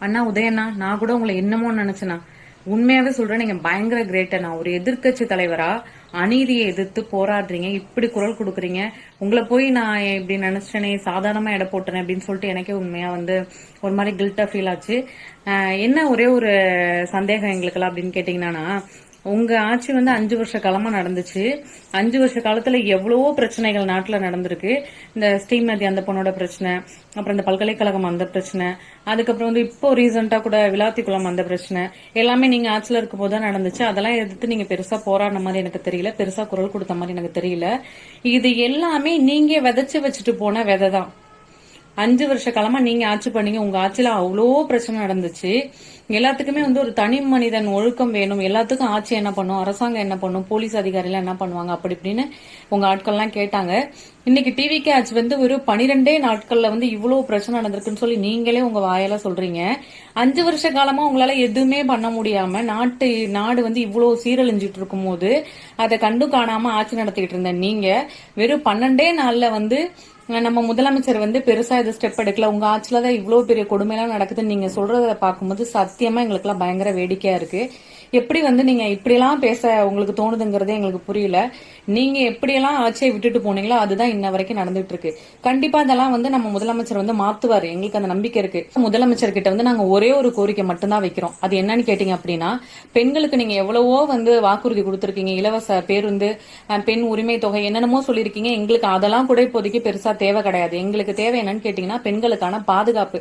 அண்ணா உதயண்ணா, நான் கூட உங்களை என்னமோ நினைச்சேண்ணா. உண்மையாவே சொல்றேன், நீங்க பயங்கர கிரேட் அண்ணா. ஒரு எதிர்க்கட்சி தலைவரா அநீதியை எதிர்த்து போராடுறீங்க, இப்படி குரல் கொடுக்குறீங்க. உங்களை போய் நான் இப்படி நினைச்சிட்டேனே, சாதாரணமா எடை போட்டேன் அப்படின்னு சொல்லிட்டு எனக்கே உண்மையா ஒரு மாதிரி கில்ட்டா ஃபீல் ஆச்சு. என்ன ஒரே ஒரு சந்தேகம் எங்களுக்கெல்லாம் அப்படின்னு கேட்டீங்கன்னா, உங்க ஆட்சி 5 வருஷ காலமா நடந்துச்சு. 5 வருஷ காலத்துல எவ்வளவோ பிரச்சனைகள் நாட்டுல நடந்திருக்கு. இந்த ஸ்ரீமதி அந்த பொண்ணோட பிரச்சனை, அப்புறம் இந்த பல்கலைக்கழகம் அந்த பிரச்சனை, அதுக்கப்புறம் இப்போ ரீசெண்டா கூட விளாத்திக்குளம் அந்த பிரச்சனை எல்லாமே நீங்க ஆட்சியில இருக்கும் போதுதான் நடந்துச்சு. அதெல்லாம் எதிர்த்து நீங்க பெருசா போராடின மாதிரி எனக்கு தெரியல, பெருசா குரல் கொடுத்த மாதிரி எனக்கு தெரியல. இது எல்லாமே நீங்க விதைச்சு வச்சுட்டு போன விதை தான். 5 வருஷ காலமா நீங்க ஆட்சி பண்ணீங்க. உங்க ஆட்சியில அவ்வளோ பிரச்சனை நடந்துச்சு. எல்லாத்துக்குமே ஒரு தனி மனிதன் ஒழுக்கம் வேணும். எல்லாத்துக்கும் ஆட்சி என்ன பண்ணும், அரசாங்கம் என்ன பண்ணும், போலீஸ் அதிகாரிகள் என்ன பண்ணுவாங்க அப்படி இப்படின்னு உங்க ஆட்கள்லாம் கேட்டாங்க. இன்னைக்கு டிவிக்கு ஆட்சி ஒரு 12 நாட்கள்ல இவ்வளவு பிரச்சனை நடந்திருக்குன்னு சொல்லி நீங்களே உங்க வாயால சொல்றீங்க. 5 வருஷ காலமா உங்களால எதுவுமே பண்ண முடியாம நாடு இவ்வளவு சீரழிஞ்சிட்டு இருக்கும் போது அதை கண்டு காணாம ஆட்சி நடத்திக்கிட்டு இருந்த நீங்க வெறும் 12 நாள்ல நம்ம முதலமைச்சர் பெருசா இது ஸ்டெப் எடுக்கல. உங்க ஆட்சியில இவ்வளவு பெரிய கொடுமையெல்லாம் நடக்குதுன்னு நீங்க சொல்றத பார்க்கும்போது சத்தியமா எங்களுக்கு எல்லாம் பயங்கர வேடிக்கையா இருக்கு. எப்படி நீங்க இப்படியெல்லாம் பேச உங்களுக்கு தோணுதுங்கிறதே எங்களுக்கு புரியல. நீங்க எப்படியெல்லாம் ஆட்சியை விட்டுட்டு போனீங்களோ அதுதான் இன்ன வரைக்கும் நடந்துட்டு இருக்கு. கண்டிப்பா இதெல்லாம் நம்ம முதலமைச்சர் மாத்துவாரு, எங்களுக்கு அந்த நம்பிக்கை இருக்கு. முதலமைச்சர் கிட்ட நாங்க ஒரே ஒரு கோரிக்கை மட்டும்தான் வைக்கிறோம். அது என்னன்னு கேட்டீங்க அப்படின்னா, பெண்களுக்கு நீங்க எவ்வளவோ வாக்குறுதி கொடுத்திருக்கீங்க. இலவச பேருந்து, பெண் உரிமை தொகை என்னென்னமோ சொல்லியிருக்கீங்க. எங்களுக்கு அதெல்லாம் கூட இப்போதைக்கு பெருசா தேவை கிடையாது. எங்களுக்கு தேவை என்னன்னு கேட்டீங்கன்னா பெண்களுக்கான பாதுகாப்பு.